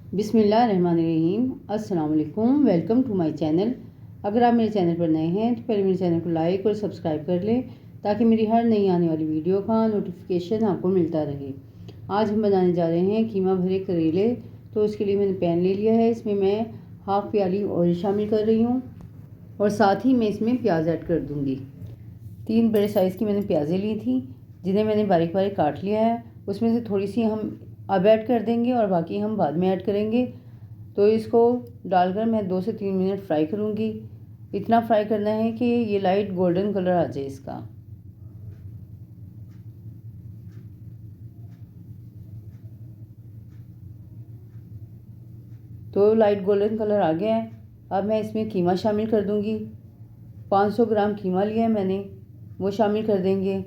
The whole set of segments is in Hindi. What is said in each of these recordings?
बिस्मिल्लाहिर्रहमानिर्रहीम। अस्सलाम वालेकुम। Welcome to my channel. अगर आप मेरे चैनल पर नए हैं तो पहले मेरे चैनल को लाइक और सब्सक्राइब कर लें ताकि मेरी हर नई आने वाली वीडियो का नोटिफिकेशन आपको मिलता रहे। आज हम बनाने जा रहे हैं कीमा भरे करेले। तो इसके लिए मैंने पैन ले लिया है, इसमें मैं हाफ़ प्याली ऑयल शामिल कर रही हूँ और साथ ही मैं इसमें प्याज ऐड कर दूँगी। 3 बड़े साइज़ की मैंने प्याज़ें ली थी जिन्हें मैंने बारीक बारीक काट लिया है। उसमें से थोड़ी सी हम अब ऐड कर देंगे और बाकी हम बाद में ऐड करेंगे। तो इसको डालकर मैं 2 से 3 मिनट फ्राई करूँगी। इतना फ्राई करना है कि ये लाइट गोल्डन कलर आ जाए इसका। तो लाइट गोल्डन कलर आ गया है। अब मैं इसमें कीमा शामिल कर दूँगी। 500 ग्राम कीमा लिया है मैंने, वो शामिल कर देंगे।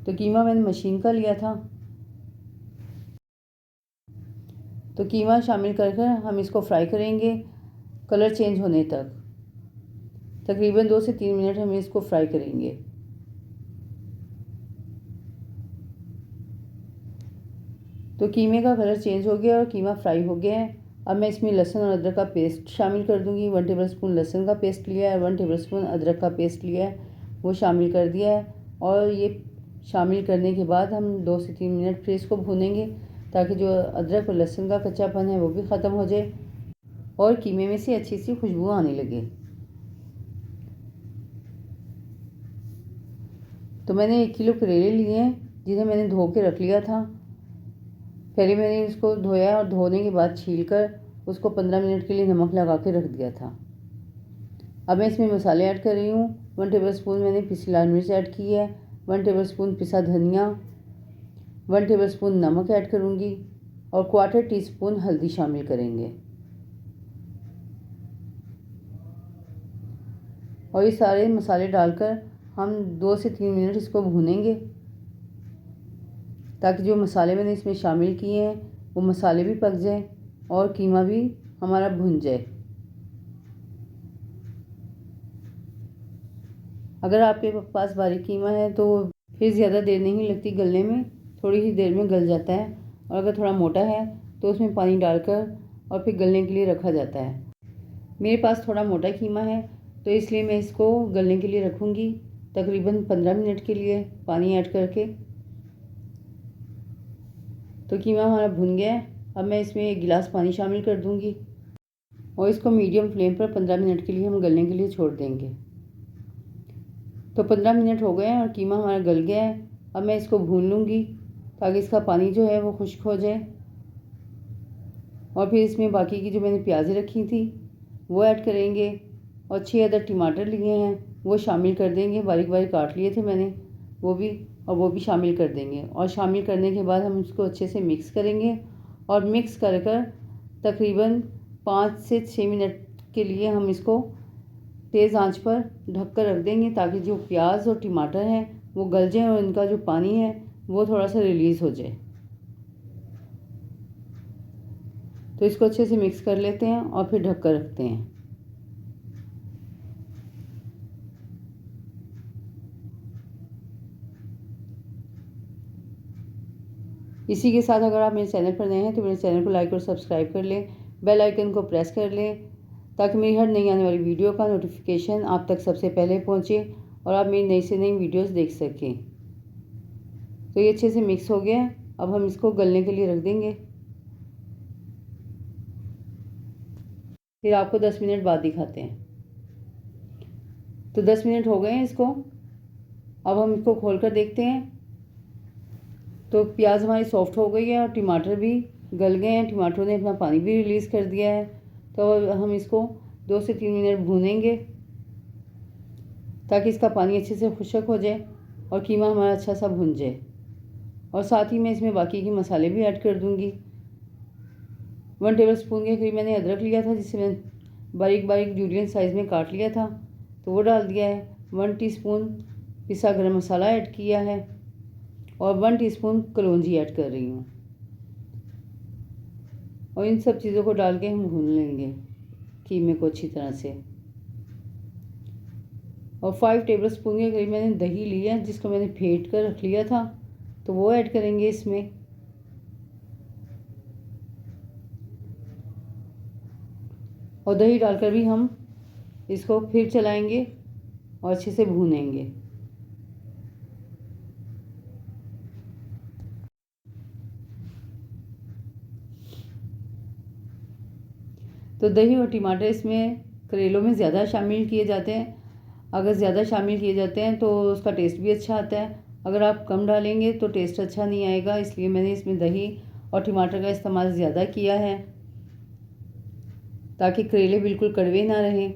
तो कीमा मैंने मशीन का लिया था। तो कीमा शामिल कर हम इसको फ्राई करेंगे कलर चेंज होने तक। तकरीबन 2 से 3 मिनट हम इसको फ्राई करेंगे। तो कीमे का कलर चेंज हो गया और कीमा फ्राई हो गया है। अब मैं इसमें लहसुन और अदरक का पेस्ट शामिल कर दूंगी। 1 टेबलस्पून लहसुन का पेस्ट लिया है, 1 टेबलस्पून अदरक का पेस्ट लिया है, वो शामिल कर दिया है। और ये शामिल करने के बाद हम 2 से 3 मिनट फिर इसको भूनेंगे ताकि जो अदरक और लहसुन का कच्चापन है वो भी ख़त्म हो जाए और कीमे में से अच्छी सी खुशबू आने लगे। तो मैंने 1 किलो करेले लिए हैं जिन्हें मैंने धो के रख लिया था। पहले मैंने इसको धोया और धोने के बाद छीलकर उसको 15 मिनट के लिए नमक लगा के रख दिया था। अब मैं इसमें मसाले ऐड कर रही हूँ। 1 टेबलस्पून मैंने पिसी लाल मिर्च ऐड की है, 1 टेबलस्पून पिसा धनिया, 1 टेबलस्पून नमक ऐड करूँगी और 1/4 टीस्पून हल्दी शामिल करेंगे। और ये सारे मसाले डालकर हम 2 से 3 मिनट इसको भूनेंगे ताकि जो मसाले मैंने इसमें शामिल किए हैं वो मसाले भी पक जाएं और कीमा भी हमारा भुन जाए। अगर आपके पास बारीक कीमा है तो फिर ज़्यादा देर नहीं लगती गलने में, थोड़ी ही देर में गल जाता है। और अगर थोड़ा मोटा है तो उसमें पानी डालकर और फिर गलने के लिए रखा जाता है। मेरे पास थोड़ा मोटा कीमा है तो इसलिए मैं इसको गलने के लिए रखूँगी तकरीबन 15 मिनट के लिए पानी ऐड करके। तो कीमा हमारा भुन गया है। अब मैं इसमें 1 गिलास पानी शामिल कर दूंगी और इसको मीडियम फ्लेम पर 15 मिनट के लिए हम गलने के लिए छोड़ देंगे। तो 15 मिनट हो गए हैं और कीमा हमारा गल गया है। अब मैं इसको भून लूँगी ताकि इसका पानी जो है वो खुश्क हो जाए। और फिर इसमें बाकी की जो मैंने प्याज़ें रखी थी वो ऐड करेंगे और 6 अदर टमाटर लिए हैं वो शामिल कर देंगे। बारीक बारीक काट लिए थे मैंने वो भी शामिल कर देंगे। और शामिल करने के बाद हम इसको अच्छे से मिक्स करेंगे और मिक्स कर तकरीबन 5 से 6 मिनट के लिए हम इसको तेज़ आंच पर ढक कर रख देंगे ताकि जो प्याज और टमाटर हैं वो गल जाएं और इनका जो पानी है वो थोड़ा सा रिलीज़ हो जाए। तो इसको अच्छे से मिक्स कर लेते हैं और फिर ढक कर रखते हैं। इसी के साथ अगर आप मेरे चैनल पर नए हैं तो मेरे चैनल को लाइक और सब्सक्राइब कर लें, बेल आइकन को प्रेस कर लें ताकि मेरी हर नई आने वाली वीडियो का नोटिफिकेशन आप तक सबसे पहले पहुंचे और आप मेरी नई से नई वीडियोस देख सकें। तो ये अच्छे से मिक्स हो गया है। अब हम इसको गलने के लिए रख देंगे। फिर आपको 10 मिनट बाद दिखाते हैं। तो 10 मिनट हो गए हैं इसको। अब हम इसको खोल कर देखते हैं। तो प्याज हमारी सॉफ्ट हो गई है और टमाटर भी गल गए हैं, टमाटरों ने अपना पानी भी रिलीज़ कर दिया है। तो अब हम इसको 2 से 3 मिनट भूनेंगे ताकि इसका पानी अच्छे से खुश्क हो जाए और कीमा हमारा अच्छा सा भुन जाए। और साथ ही मैं इसमें बाकी के मसाले भी ऐड कर दूंगी। 1 टेबलस्पून के करीब मैंने अदरक लिया था जिसे मैंने बारीक बारीक जूलियन साइज़ में काट लिया था, तो वो डाल दिया है। 1 टीस्पून पिसा गरम मसाला ऐड किया है और 1 टीस्पून कलौंजी ऐड कर रही हूँ। और इन सब चीज़ों को डाल के हम भून लेंगे कीमे को अच्छी तरह से। और 5 टेबलस्पून के करीब मैंने दही लिया है जिसको मैंने फेंट कर रख लिया था, तो वो ऐड करेंगे इसमें। और दही डालकर भी हम इसको फिर चलाएंगे और अच्छे से भूनेंगे। तो दही और टमाटर इसमें करेलों में ज़्यादा शामिल किए जाते हैं। अगर ज़्यादा शामिल किए जाते हैं तो उसका टेस्ट भी अच्छा आता है। अगर आप कम डालेंगे तो टेस्ट अच्छा नहीं आएगा, इसलिए मैंने इसमें दही और टमाटर का इस्तेमाल ज़्यादा किया है ताकि करेले बिल्कुल कड़वे ना रहें।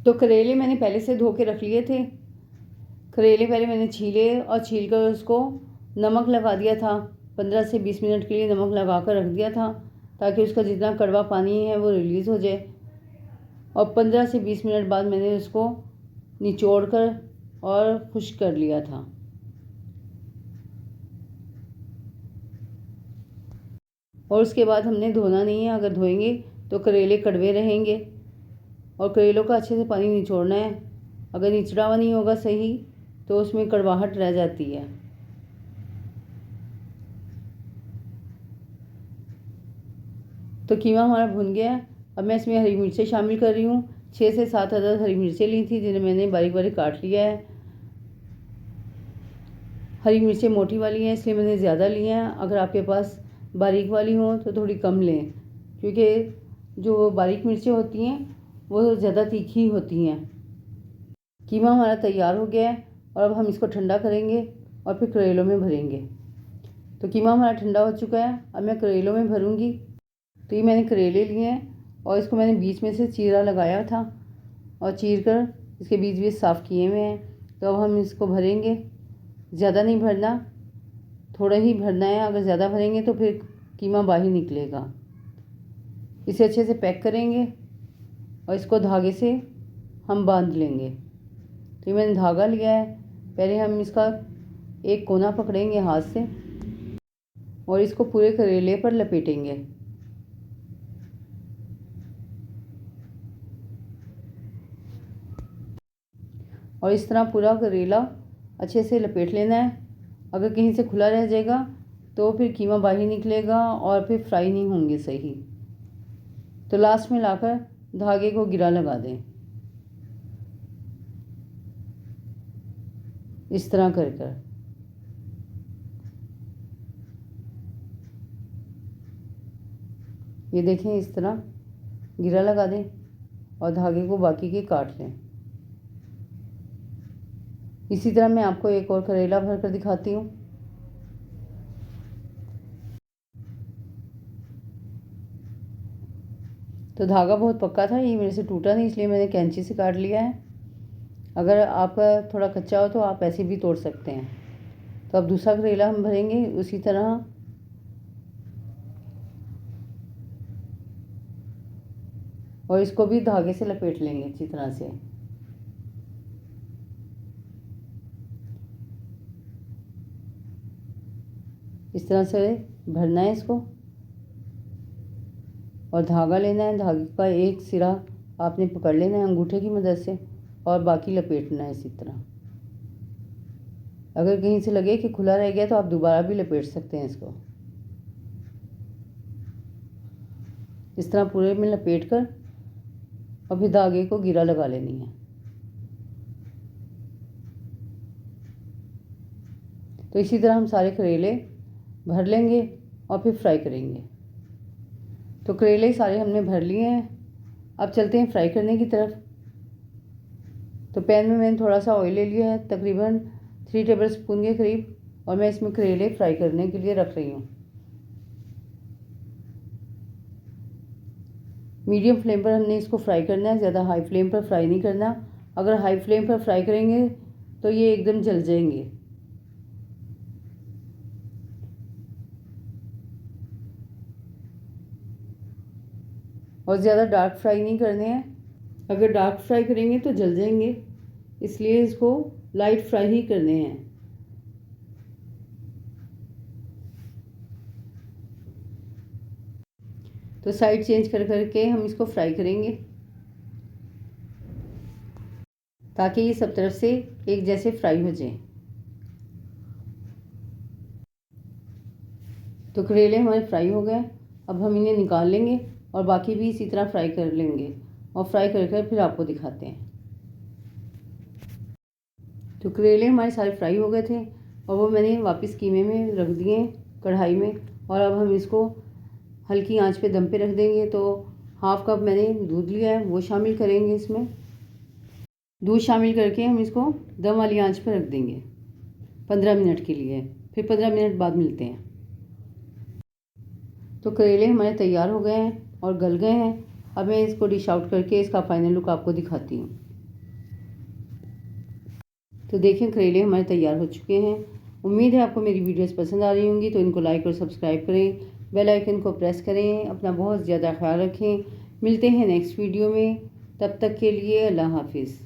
तो करेले मैंने पहले से धो के रख लिए थे। करेले पहले मैंने छीले और छील कर उसको नमक लगा दिया था। 15 से 20 मिनट के लिए नमक लगा कर रख दिया था ताकि उसका जितना कड़वा पानी है वो रिलीज़ हो जाए। और 15 से 20 मिनट बाद मैंने उसको निचोड़ कर और खुश्क कर लिया था। और उसके बाद हमने धोना नहीं है, अगर धोएंगे तो करेले कड़वे रहेंगे। और करेलों का अच्छे से पानी निचोड़ना है। अगर निचड़ा हुआ नहीं होगा सही तो उसमें कड़वाहट रह जाती है। तो कीमा हमारा भुन गया है। अब मैं इसमें हरी मिर्चें शामिल कर रही हूँ। 6 से 7 अदद हरी मिर्चें ली थी जिन्हें मैंने बारीक बारीक काट लिया है। हरी मिर्चें मोटी वाली हैं इसलिए मैंने ज़्यादा ली हैं। अगर आपके पास बारीक वाली हों तो थोड़ी कम लें, क्योंकि जो बारीक मिर्चें होती हैं वो ज़्यादा तीखी होती हैं। कीमा हमारा तैयार हो गया है और अब हम इसको ठंडा करेंगे और फिर करेलों में भरेंगे। तो कीमा हमारा ठंडा हो चुका है, अब मैं करेलों में भरूंगी। तो ये मैंने करेले लिए हैं और इसको मैंने बीच में से चीरा लगाया था और चीर कर इसके बीच बीच साफ़ किए हुए हैं। तो अब हम इसको भरेंगे। ज़्यादा नहीं भरना, थोड़ा ही भरना है। अगर ज़्यादा भरेंगे तो फिर कीमा बाहर निकलेगा। इसे अच्छे से पैक करेंगे और इसको धागे से हम बांध लेंगे। तो ये मैंने धागा लिया है। पहले हम इसका एक कोना पकड़ेंगे हाथ से और इसको पूरे करेले पर लपेटेंगे। और इस तरह पूरा करेला अच्छे से लपेट लेना है। अगर कहीं से खुला रह जाएगा तो फिर कीमा बाहर निकलेगा और फिर फ्राई नहीं होंगे सही। तो लास्ट में लाकर धागे को गिरा लगा दें, इस तरह कर कर। ये देखें, इस तरह गिरा लगा दें और धागे को बाकी के काट लें। इसी तरह मैं आपको एक और करेला भर कर दिखाती हूँ। तो धागा बहुत पक्का था, ये मेरे से टूटा नहीं, इसलिए मैंने कैंची से काट लिया है। अगर आपका थोड़ा कच्चा हो तो आप ऐसे भी तोड़ सकते हैं। तो अब दूसरा करेला हम भरेंगे उसी तरह। और इसको भी धागे से लपेट लेंगे अच्छी तरह से। इस तरह से भरना है इसको और धागा लेना है। धागे का एक सिरा आपने पकड़ लेना है अंगूठे की मदद से और बाकी लपेटना है इसी तरह। अगर कहीं से लगे कि खुला रह गया तो आप दोबारा भी लपेट सकते हैं इसको। इस तरह पूरे में लपेट कर और फिर धागे को गिरा लगा लेनी है। तो इसी तरह हम सारे करेले भर लेंगे और फिर फ्राई करेंगे। तो करेले सारे हमने भर लिए हैं। अब चलते हैं फ्राई करने की तरफ। तो पैन में मैंने थोड़ा सा ऑयल ले लिया है, तकरीबन 3 टेबल स्पून के करीब, और मैं इसमें करेले फ्राई करने के लिए रख रही हूँ। मीडियम फ्लेम पर हमने इसको फ्राई करना है, ज़्यादा हाई फ्लेम पर फ्राई नहीं करना। अगर हाई फ्लेम पर फ्राई करेंगे तो ये एकदम जल जाएंगे। और ज़्यादा डार्क फ्राई नहीं करने हैं। अगर डार्क फ्राई करेंगे तो जल जाएंगे, इसलिए इसको लाइट फ्राई ही करने हैं। तो साइड चेंज कर करके हम इसको फ्राई करेंगे ताकि ये सब तरफ से एक जैसे फ्राई हो जाए। तो करेले हमारे फ्राई हो गए। अब हम इन्हें निकाल लेंगे और बाकी भी इसी तरह फ्राई कर लेंगे और फ्राई कर फिर आपको दिखाते हैं। तो करेले हमारे सारे फ्राई हो गए थे और वो मैंने वापस कीमे में रख दिए कढ़ाई में। और अब हम इसको हल्की आंच पे दम पे रख देंगे। तो हाफ़ कप मैंने दूध लिया है, वो शामिल करेंगे इसमें। दूध शामिल करके हम इसको दम वाली आंच पर रख देंगे 15 मिनट के लिए। फिर 15 मिनट बाद मिलते हैं। तो करेले हमारे तैयार हो गए हैं और गल गए हैं। अब मैं इसको डिश आउट करके इसका फाइनल लुक आपको दिखाती हूँ। तो देखें करेले हमारे तैयार हो चुके हैं। उम्मीद है आपको मेरी वीडियोस पसंद आ रही होंगी। तो इनको लाइक और सब्सक्राइब करें, बेल आइकन को प्रेस करें। अपना बहुत ज़्यादा ख्याल रखें। मिलते हैं नेक्स्ट वीडियो में। तब तक के लिए अल्लाह हाफिज़।